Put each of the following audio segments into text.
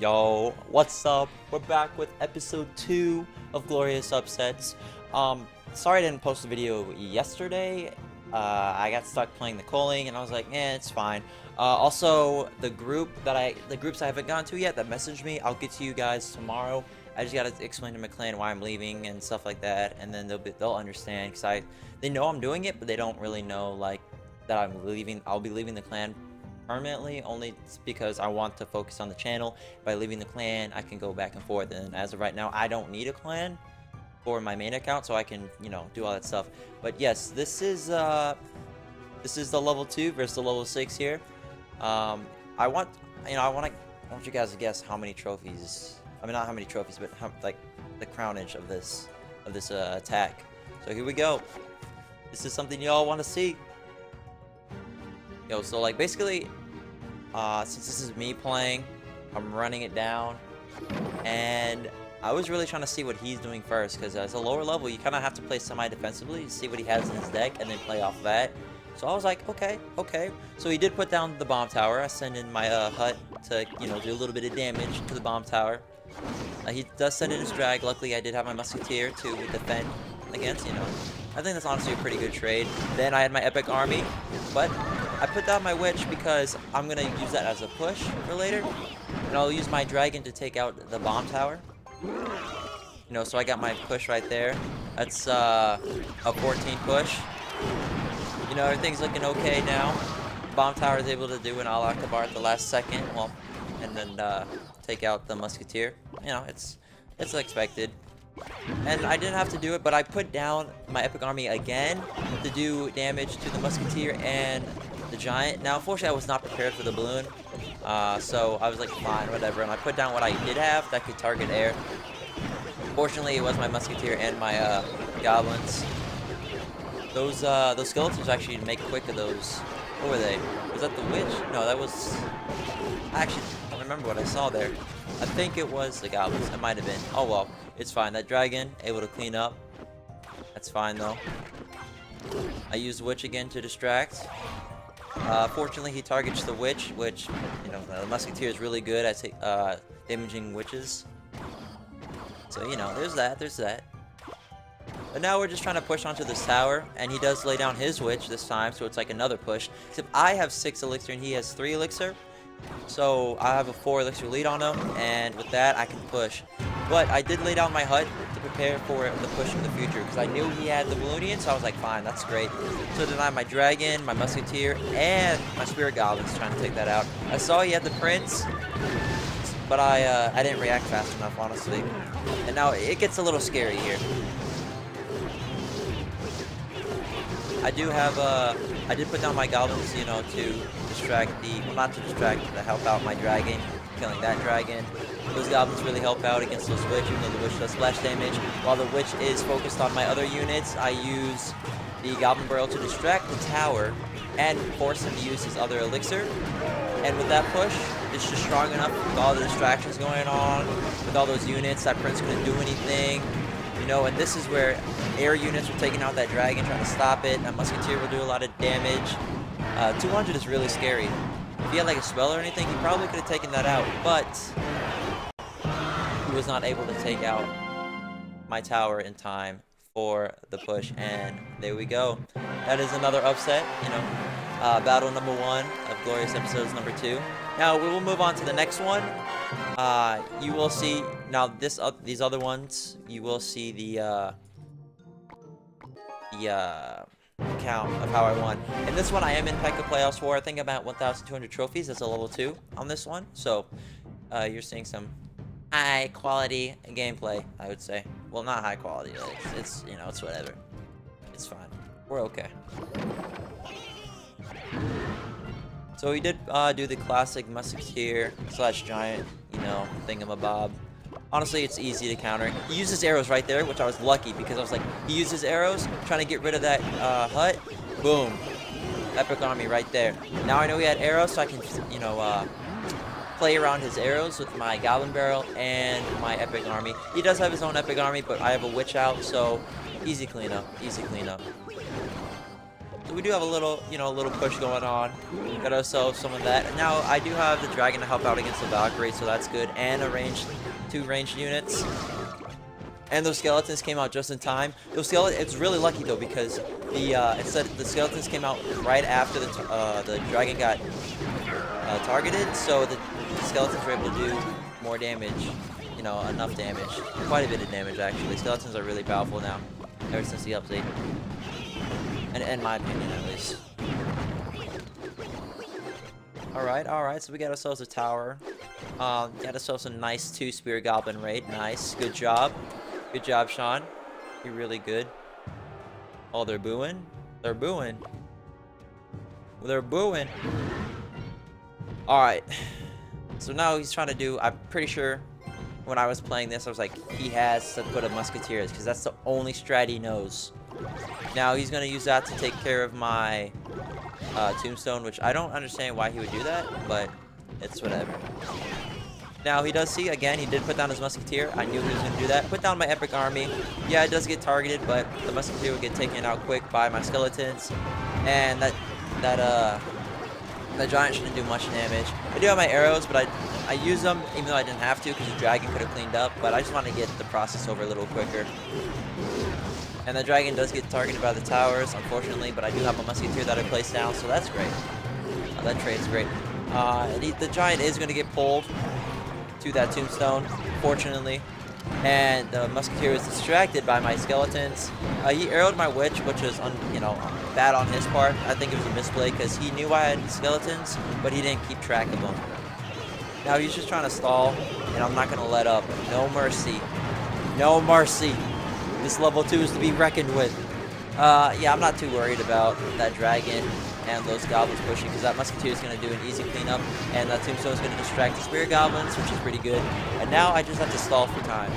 Yo, what's up? We're back with episode 2 of Glorious Upsets. Sorry I didn't post a video yesterday. I got stuck playing the calling and I was like, it's fine. Also, the groups I haven't gotten to yet that messaged me, I'll get to you guys tomorrow. I just gotta explain to McLean why I'm leaving and stuff like that, and then they'll understand, because they know I'm doing it, but they don't really know like that I'm leaving. I'll be leaving the clan permanently, only because I want to focus on the channel. By leaving the clan, I can go back and forth, and as of right now, I don't need a clan for my main account, so I can, do all that stuff. But yes, this is the level 2 versus the level 6 here. I want you guys to guess how many trophies. I mean, not how many trophies, but like the crownage of this attack. So here we go. This is something y'all want to see. Yo, so like basically, since this is me playing, I'm running it down, and I was really trying to see what he's doing first, because as a lower level, you kind of have to play semi-defensively to see what he has in his deck, and then play off that. So I was like, okay. So he did put down the bomb tower. I send in my hut to, do a little bit of damage to the bomb tower. He does send in his drag. Luckily, I did have my musketeer to defend against, I think that's honestly a pretty good trade. Then I had my epic army, but I put down my witch because I'm going to use that as a push for later. And I'll use my dragon to take out the bomb tower. So I got my push right there. That's a 14 push. Everything's looking okay now. Bomb tower is able to do an Al Akbar at the last second. Well, and then take out the musketeer. It's expected. And I didn't have to do it, but I put down my epic army again to do damage to the musketeer and the giant. Now, unfortunately, I was not prepared for the balloon, so I was like, fine, whatever. And I put down what I did have that could target air. Fortunately, it was my musketeer and my goblins. Those skeletons actually make quick of those. What were they? Was that the witch? No, that was... I actually don't remember what I saw there. I think it was the goblins. It might have been. Oh well, it's fine. That dragon, able to clean up. That's fine though. I used witch again to distract. Fortunately, he targets the witch, which, the musketeer is really good at damaging witches. So, there's that. But now we're just trying to push onto this tower, and he does lay down his witch this time, so it's like another push. Except I have 6 elixir and he has 3 elixir. So I have a 4 elixir lead on him, and with that I can push. But I did lay down my hut to prepare for the push in the future, because I knew he had the Balloonian, so I was like, fine, that's great. So then I have my dragon, my musketeer, and my spirit goblins trying to take that out. I saw he had the prince, but I didn't react fast enough, honestly. And now it gets a little scary here. I did put down my goblins, to distract not to distract, to help out my dragon, killing that dragon. Those goblins really help out against those witch, even though the witch does splash damage. While the witch is focused on my other units, I use the goblin barrel to distract the tower and force him to use his other elixir. And with that push, it's just strong enough with all the distractions going on, with all those units, that prince couldn't do anything. And this is where air units are taking out that dragon, trying to stop it. That musketeer will do a lot of damage. 200 is really scary. If he had like a spell or anything, he probably could have taken that out, but he was not able to take out my tower in time for the push, and there we go. That is another upset, battle number 1 of Glorious Episodes number 2. Now we will move on to the next one. You will see now these other ones. You will see the count of how I won. In this one, I am in P.E.K.K.A Playoffs for I think about 1,200 trophies. That's a level 2 on this one. So you're seeing some high quality gameplay, I would say. Well, not high quality. Like, it's it's whatever. It's fine. We're okay. So we did do the classic musketeer / giant, thingamabob. Honestly, it's easy to counter. He uses arrows right there, which I was lucky, because I was like, he uses arrows, trying to get rid of that hut. Boom. Epic army right there. Now I know he had arrows, so I can, play around his arrows with my goblin barrel and my epic army. He does have his own epic army, but I have a witch out, so easy cleanup. Easy cleanup. So we do have a little, you know, a little push going on. Got ourselves some of that. And now I do have the dragon to help out against the Valkyrie, so that's good. And a ranged, 2 ranged units. And those skeletons came out just in time. Those skeletons, it's really lucky though, because the skeletons came out right after the dragon got targeted, so the skeletons were able to do more damage. You know, enough damage, quite a bit of damage actually. Skeletons are really powerful now, ever since the update. And in my opinion, at least. Alright, so we got ourselves a tower. Got ourselves a nice 2 Spear Goblin raid. Nice, good job. Good job, Sean. You're really good. Oh, they're booing? They're booing. They're booing. Alright. So now he's trying to do, I'm pretty sure when I was playing this, I was like, he has to put a Musketeers, because that's the only strat he knows. Now he's going to use that to take care of my Tombstone, which I don't understand why he would do that, but it's whatever. Now he does see, again, he did put down his Musketeer. I knew he was going to do that. Put down my Epic Army. Yeah, it does get targeted, but the Musketeer would get taken out quick by my Skeletons. And that Giant shouldn't do much damage. I do have my arrows, but I use them even though I didn't have to, because the Dragon could have cleaned up, but I just want to get the process over a little quicker. And the Dragon does get targeted by the towers, unfortunately, but I do have a Musketeer that I placed down, so that's great. That trade's great. The Giant is going to get pulled to that Tombstone, fortunately, and the Musketeer was distracted by my Skeletons. He arrowed my Witch, which was, bad on his part. I think it was a misplay, because he knew I had Skeletons, but he didn't keep track of them. Now he's just trying to stall, and I'm not going to let up. No mercy. No mercy. This level 2 is to be reckoned with. Yeah, I'm not too worried about that Dragon and those Goblins pushing, because that Musketeer is going to do an easy cleanup, and that Tombstone is going to distract the Spear Goblins, which is pretty good. And now I just have to stall for time.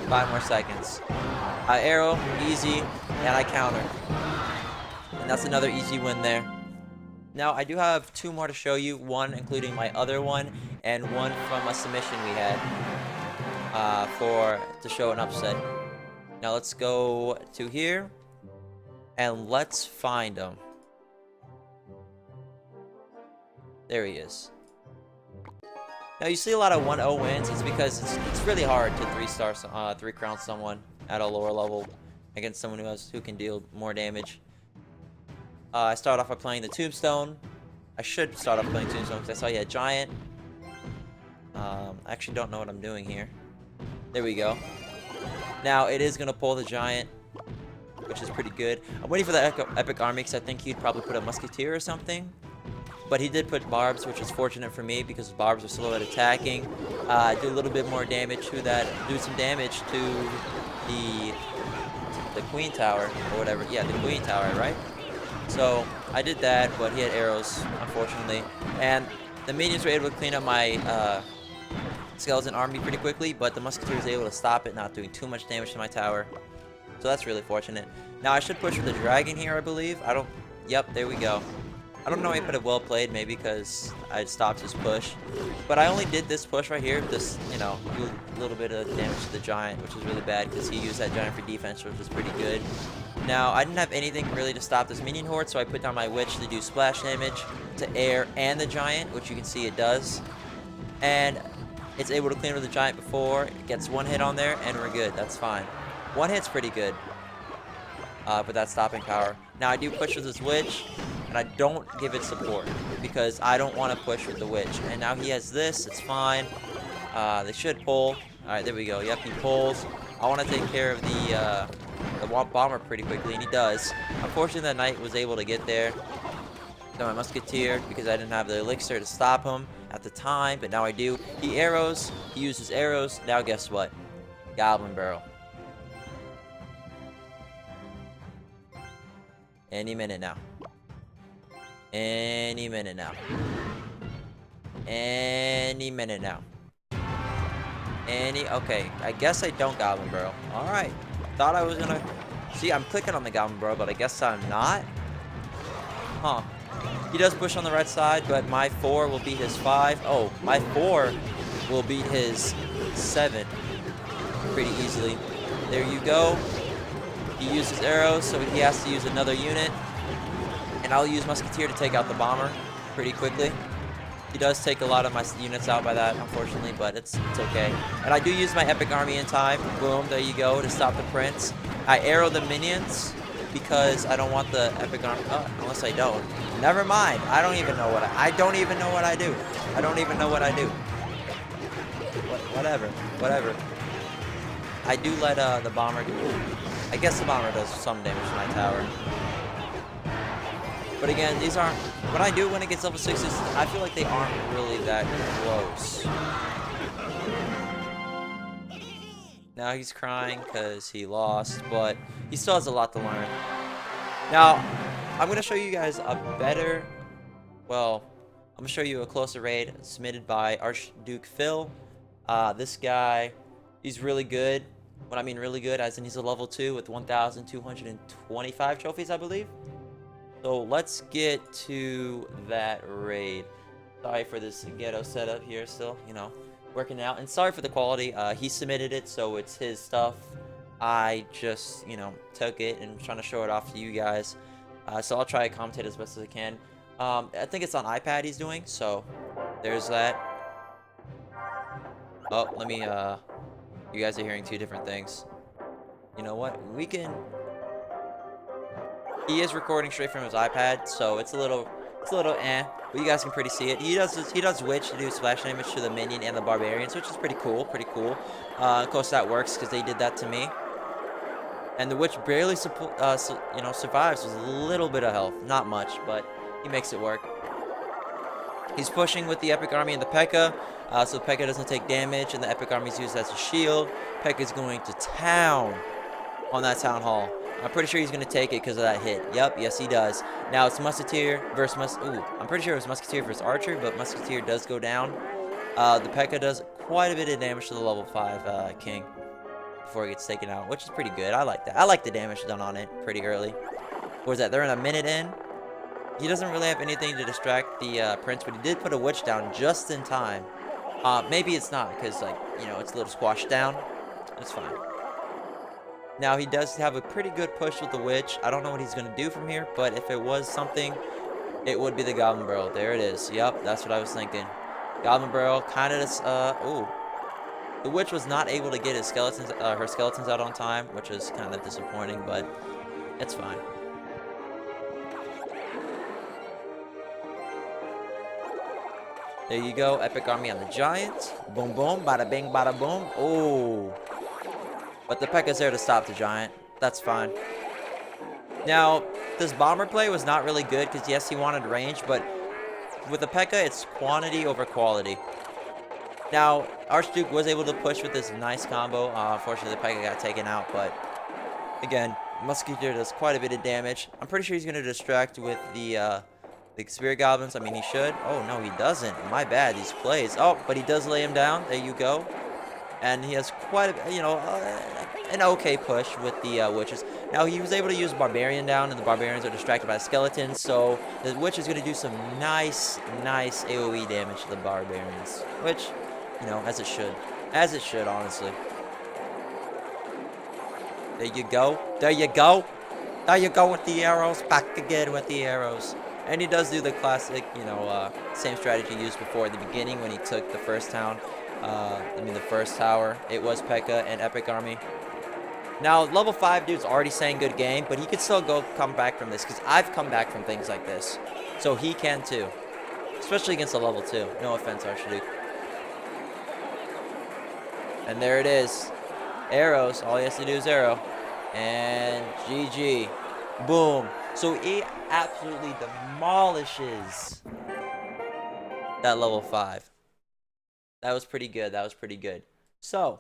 5 more seconds. I arrow, easy, and I counter. And that's another easy win there. Now, I do have 2 more to show you, one including my other one, and one from a submission we had to show an upset. Now, let's go to here, and let's find him. There he is. Now, you see a lot of 1-0 wins. It's because it's really hard to 3-crown someone at a lower level against someone who can deal more damage. I started off by playing the Tombstone. I should start off playing Tombstone because I saw he had Giant. I actually don't know what I'm doing here. There we go. Now, it is going to pull the Giant, which is pretty good. I'm waiting for the Epic Army because I think he'd probably put a Musketeer or something. But he did put Barbs, which is fortunate for me because Barbs are slow at attacking. Do a little bit more damage to that. Do some damage to the Queen Tower or whatever. Yeah, the Queen Tower, right? So I did that, but he had arrows, unfortunately. And the minions were able to clean up my Skeleton army pretty quickly, but the Musketeer was able to stop it, not doing too much damage to my tower. So that's really fortunate. Now I should push with the Dragon here, I believe. Yep, there we go. I don't know if I put it well played, maybe because I stopped his push. But I only did this push right here, just, do a little bit of damage to the Giant, which is really bad because he used that Giant for defense, which is pretty good. Now, I didn't have anything really to stop this minion horde, so I put down my Witch to do splash damage to air and the Giant, which you can see it does. And it's able to clean with the Giant before it gets 1 hit on there, and we're good. That's fine. 1 hit's pretty good with that stopping power. Now, I do push with this Witch, and I don't give it support because I don't want to push with the Witch. And now he has this. It's fine. They should pull. All right, there we go. Yep, he pulls. I want to take care of the Bomber pretty quickly, and he does. Unfortunately, that Knight was able to get there. So my Musketeer, because I didn't have the elixir to stop him at the time, but now I do. He arrows. He uses arrows. Now guess what? Goblin Barrel. Any minute now. Any minute now. Any minute now. Okay, I guess I don't Goblin Barrel. Alright. Thought I was gonna... See, I'm clicking on the Goblin Barrel, but I guess I'm not. Huh. He does push on the right side, but my 4 will beat his 5. Oh, my 4 will beat his 7 pretty easily. There you go. He uses arrows, so he has to use another unit. And I'll use Musketeer to take out the Bomber pretty quickly. He does take a lot of my units out by that, unfortunately, but it's okay. And I do use my Epic Army in time. Boom, there you go, to stop the Prince. I arrow the minions because I don't want the Epic Army. Oh, unless I don't. Never mind. I don't even know what I don't even know what I do. I don't even know what I do. Whatever. I do let the Bomber do. Ooh, I guess the Bomber does some damage to my tower. But again, these aren't, what I do when it gets level 6s, I feel like they aren't really that close. Now he's crying because he lost, but he still has a lot to learn. Now, I'm going to show you guys a better, well, I'm going to show you a closer raid submitted by Archduke Phil. This guy, he's really good. When I mean really good, as in he's a level 2 with 1,225 trophies, I believe. So let's get to that raid. Sorry for this ghetto setup here still, you know, working out. And sorry for the quality. He submitted it, so it's his stuff. I just, you know, took it and I'm trying to show it off to you guys. So I'll try to commentate as best as I can. I think it's on iPad he's doing, so there's that. Oh, let me, you guys are hearing two different things. You know what? We can... He is recording straight from his iPad, so it's a little eh, but you guys can pretty see it. He does Witch to do splash damage to the minion and the barbarians, which is pretty cool, of course that works because they did that to me. And the Witch barely you know, survives with a little bit of health, not much, but he makes it work. He's pushing with the Epic Army and the P.E.K.K.A. So P.E.K.K.A. doesn't take damage, and the Epic Army is used as a shield. P.E.K.K.A. is going to town on that Town Hall. I'm pretty sure he's going to take it because of that hit. Yep, yes he does. Now it's Musketeer versus Ooh, I'm pretty sure it was Musketeer versus Archer, but Musketeer does go down. The P.E.K.K.A. does quite a bit of damage to the level 5 King before he gets taken out, which is pretty good. I like that. I like the damage done on it pretty early. What was that? They're in a minute in. He doesn't really have anything to distract the Prince, but he did put a Witch down just in time. Maybe it's not, because, like, you know, it's a little squashed down. It's fine. Now, he does have a pretty good push with the Witch. I don't know what he's going to do from here, but if it was something, it would be the Goblin Barrel. There it is. Yep, that's what I was thinking. Goblin Barrel, kind of this, ooh. The Witch was not able to get his skeletons, her skeletons out on time, which is kind of disappointing, but it's fine. There you go, Epic Army on the Giant. Boom, boom, bada bing, bada boom. Oh. But the P.E.K.K.A.'s there to stop the Giant. That's fine. Now, this Bomber play was not really good because, yes, he wanted range, but with the P.E.K.K.A., it's quantity over quality. Now, Archduke was able to push with this nice combo. Unfortunately, the P.E.K.K.A. got taken out, but again, Musketeer does quite a bit of damage. I'm pretty sure he's going to distract with the Spirit Goblins. I mean, he should. Oh, no, he doesn't. My bad, these plays. Oh, but he does lay him down. There you go. And he has quite a, you know, an okay push with the Witches. Now, he was able to use Barbarian down, and the Barbarians are distracted by the Skeletons, so the Witch is going to do some nice AoE damage to the Barbarians, which, you know, as it should. As it should, honestly. There you go. There you go. There you go with the arrows. Back again with the arrows. And he does do the classic, you know, same strategy used before at the beginning when he took the first town. The first tower. It was P.E.K.K.A. and Epic Army. Now, level 5 dude's already saying good game, but he could still come back from this, because I've come back from things like this. So he can too. Especially against a level 2. No offense, Archduke. And there it is. Arrows. All he has to do is arrow. And GG. Boom. So he absolutely demolishes that level 5. That was pretty good. That was pretty good. So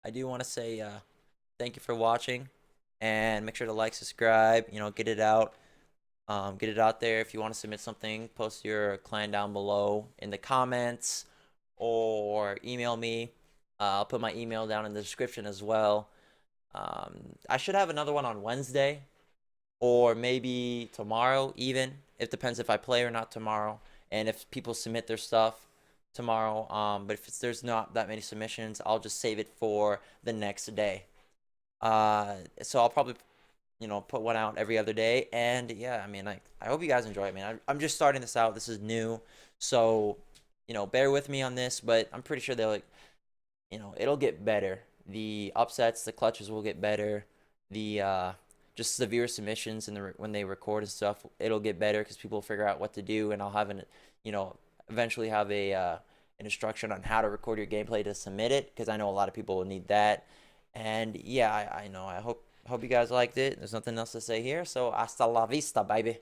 I do want to say thank you for watching, and make sure to like, subscribe, you know, get it out there. If you want to submit something, post your clan down below in the comments or email me. I'll put my email down in the description as well. I should have another one on Wednesday or maybe tomorrow even. It depends if I play or not tomorrow, and if people submit their stuff tomorrow. But if there's not that many submissions, I'll just save it for the next day. So I'll probably put one out every other day. And yeah, I mean, I hope you guys enjoy it, man. I'm just starting this out. This is new. So, bear with me on this, but I'm pretty sure they'll, like, it'll get better. The upsets, the clutches will get better. The just severe submissions and when they record and stuff, it'll get better because people will figure out what to do, and I'll have you know, eventually have an instruction on how to record your gameplay to submit it because I know a lot of people will need that. And yeah, I know. I hope you guys liked it. There's nothing else to say here. So hasta la vista, baby.